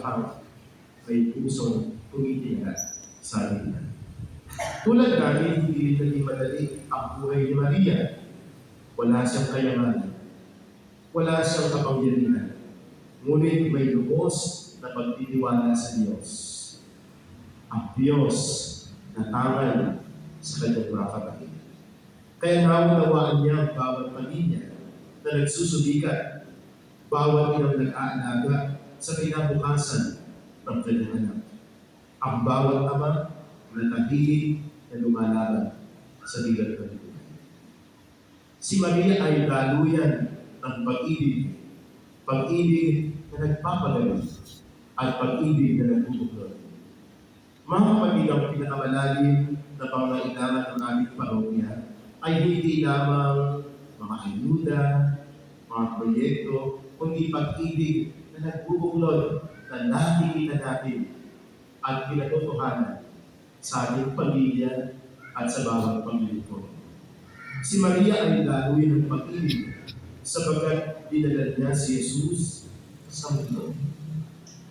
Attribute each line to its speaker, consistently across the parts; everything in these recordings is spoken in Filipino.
Speaker 1: maghang may pusong tumitingala sa atin. Tulad namin, hindi rin naging madali ang buhay ni Maria. Wala siyang kayamanan. Wala siyang kapangyarihan. Ngunit may lubos na pagtitiwala sa Diyos. Ang Diyos na tangan sa kanyang mga kapatid. Kaya naunawaan niya ang bawat pamilya na nagsusubikan, bawat inang nag-aalaga sa kinabukasan ng kanyang anak. Ang bawat ama na tahimik na lumalaban sa dilat ng buhay. Si Maria ay daluyan ng pag-ibig. Pag-ibig na nagpapagaling at pag-ibig na nagbubuklod. Mga kapatid, ang pinakamalalim na pangailangan ng aming parokya ay hindi lamang mga ayuda, mga proyekto, kundi pag-ibig na nagbubuklod na nakikita natin at pinatotohanan sa ating pamilya at sa bawat paglilingkod. Si Maria ay daluyan ng pag-ibig sapagkat dinala niya si Jesus sa mundo.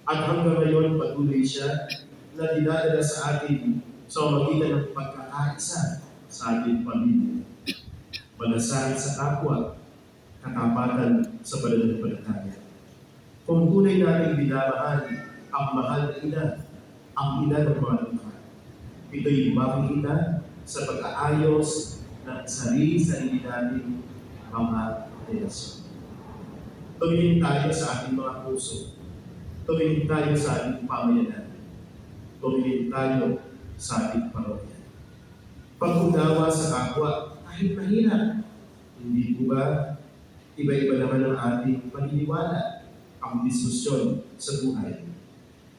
Speaker 1: At hanggang ngayon patuloy siya na dinadala sa atin sa magitan ng pagkakaisa sa ating pamilya. Malasakit sa kapwa, katapatan sa pananampalataya. Kung tunay natin binamahal ang mahal na ina, ang ina ng mga lupa. Ito'y makikita sa pag-aayos ng sarili natin mga relasyon. Tumingin tayo sa ating mga puso. Tumingin tayo sa ating pamayanan. Tumingin tayo sa ating parokya. Pag-unawa sa kapwa, kahit mahirap, hindi po ba iba-iba naman ang ating paniniwala, ang diskusyon sa buhay.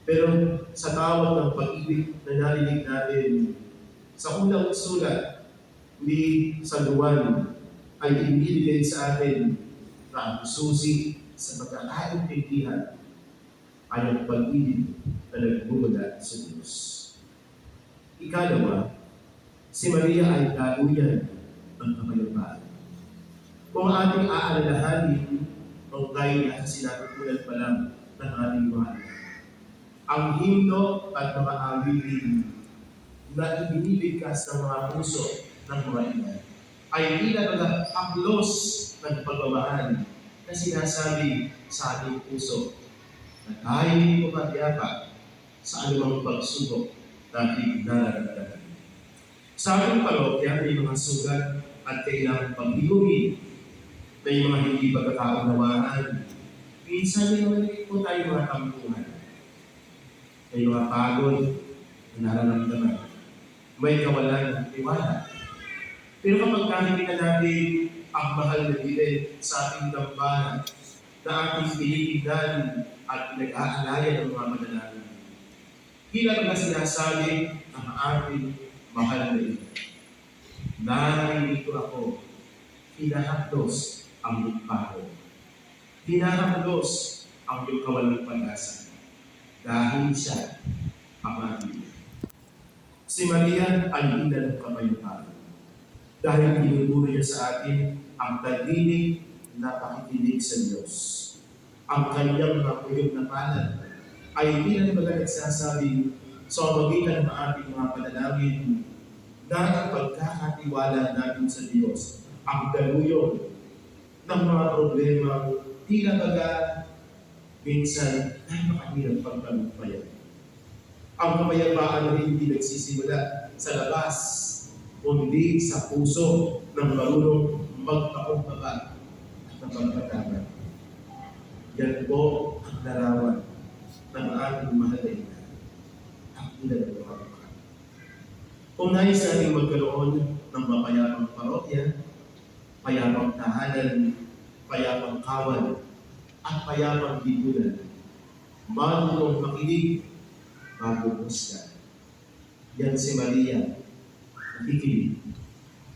Speaker 1: Pero sa tawag ng pag-ibig na narinig natin sa unang sulat ni San Juan ay inibigay sa atin na ang susi sa pagkakaintindihan ay ang pag-ibig na nagmumula sa Diyos. Ikalawa, si Maria ay daluyan ng kapayapaan. Kung ating aalalahanin ang tayo na sinatutunan pa lang ng ating buhay, ang himno at mga awitin na ibinibigkas ng mga puso ng mga ina ay tila mga haplos ng pagmamahal na sinasabi sa ating puso na tayo hindi pumapayapa sa anumang pagsubok natin nararamdaman. Sa ating parokya, may mga sugat at kailangang paghihuli, may mga hindi pagkakaunawaan. Minsan may mga po tayo mga tampuhan. May mga pagod na nararamdaman. May kawalan ng tiwala. Pero kapag nakikita natin ang mahal na bilin sa ating dambahan na ating pinitigdan at pinag-aalaya ng mga mananalo, kailan na sinasabi ang ating mahal na bilin. Narito ako, hinahapdos ang lukha ko. Hinahapdos ang iyong kawalang pag-asa. Dahil siya ang ating. Si Maria ay ina ng kapayapaan. Dahil tinuturo niya sa atin ang tahimik na pakikinig sa Diyos. Ang kanyang mapuyog na palad ay hindi na baga nagsasabi sa magitan ng ating mga panalangin na ang pagkakatiwala natin sa Diyos ang daluyon ng mga problema tila baga minsan napakahirap pagtagumpayan. Ang kapayapaan ay hindi nagsisimula sa labas, kundi sa puso ng marunong magpakumbaba at magpagpataman. Yan po ang larawan ng ating mahal na ina, ang ina ng mga kapatid. Kung nais natin magkaroon ng mapayapang parokya, payapang tahanan, payapang kawan, at payapang lipunan, marunong makinig bago husga. Yan si Maria, nakikinig.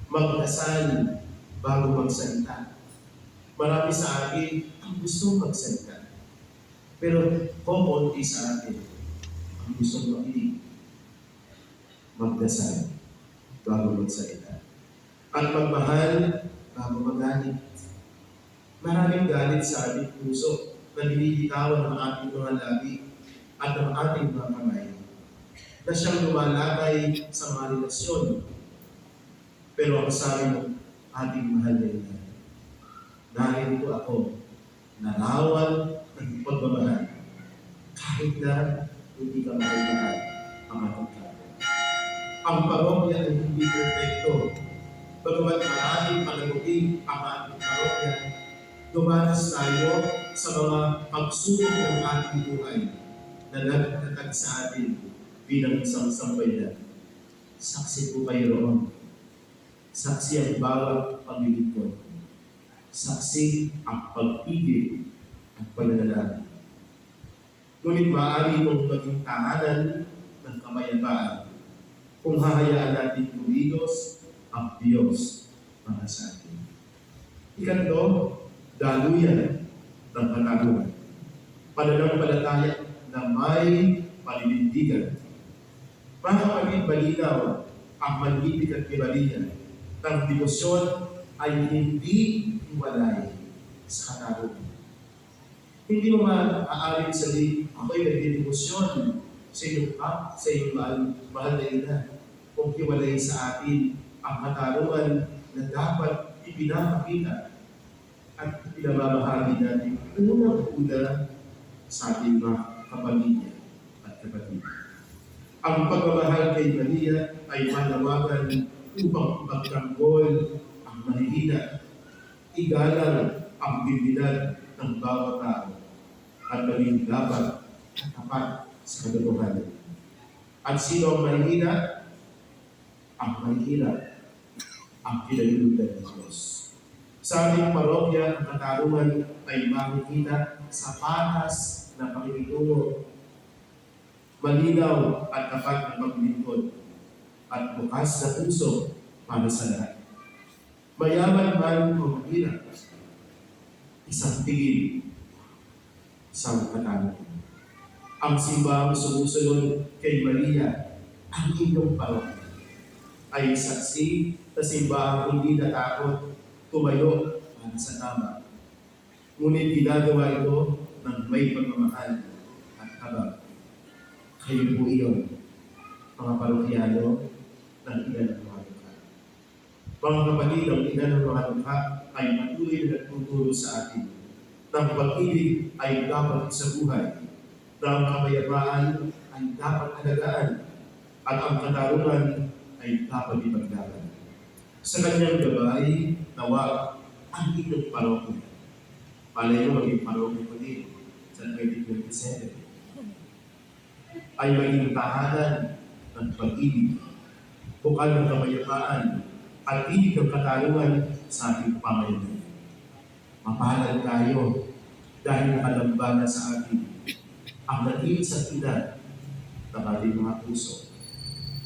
Speaker 1: Magdasal bago magsalita. Marami sa atin ang gustong magsalita. Pero kumunti sa atin ang gustong makinig. Magdasal bago magsalita. At magmahal bago magalit. Maraming galit sa ating puso na binibitawan ng ating mga labi. at ng ating mga kamay na siyang lumalakay sa mga relasyon. Pero ang sabi ng ating mahal na ina, narito ako, narawan ng pagmamahal, kahit na hindi ka mahal ang ating kapwa. Ang parokya ay hindi perfecto. Bagamat maraming panagutin ang ating parokya, dumanas tayo sa mga pagsubok ng ating buhay na nagtatag sa atin bilang isang sambayan. Saksi po kayo roon. Saksi ang bawat paglilingkod. Saksi ang pag-ibig at pananalapi. Ngunit maaari itong maging tahanan ng kamayapaan kung hahayaan natin kumilos ang Diyos para sa atin. Ikatlo, daluyan ng katarungan. Pananampalataya na may paninindigan. Mga kapatid, malinaw ang mag-ibig at kibalihan ng debosyon ay hindi hiwalay sa katarungan. Hindi mo maaaring sabihin, ako'y nagdedebosyon sa iyong mahal na ina kung hiwalay sa atin ang katarungan na dapat ipinapakita at pinamamahagi natin unang-una sa ating mga kapamilya at kapatid. Ang pagmamahal kay Maria ay manawagan upang ipagtanggol ang mahihina, igalang ang dignidad ng bawat tao at maging dapat tapat sa katotohanan. At sino ang mahihina? Ang mahihina ang pinalulutan ng Diyos. Sa ating parokya, ang katarungan ay makikita sa patas na pakikitungo, malinaw at tapat na paglingkod, at bukas na puso para sa lahat. Mayaman man o mahirap, isang tingin, isang katarungan. Ang simbahang sumusunod kay Maria, ang inyong parokya, ay saksi na simbahang hindi natakot tumayo para sa tama. Ngunit ginagawa ito ng may pagmamahal at habag. Kayo po iyon, mga parokyano ng ina ng mga dukha. Mga kapatid, ang ina ng mga dukha ay patuloy na nagtuturo sa atin ng pag-ibig ay dapat sa buhay, na ang kamayapaan ay dapat alagaan, at ang katarungan ay dapat ipaglaban. Sa kanyang gabay, nawa ang inyong parokya. Palay mo maging parokya ko din sa 2027. Ay maging tahanan ng pag-ibig, bukal ng kamayapaan, at ibig ng katarungan sa ating pamayanan. Mapahalal tayo dahil nakalambana sa atin ang nag-iisang ina ng ating mga puso,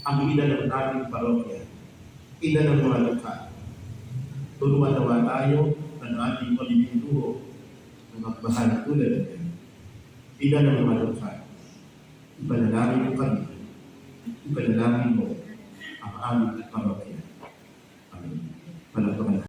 Speaker 1: ang ina ng ating parokya, ina ng mga dukha. Tulungan nawa tayo ng ating pagbibinuho ng magmahal tulad natin. Ina ng mga dukha, ipanalangin mo kami, ipanalangin mo ang aming parokya. Amen. Palakpakan.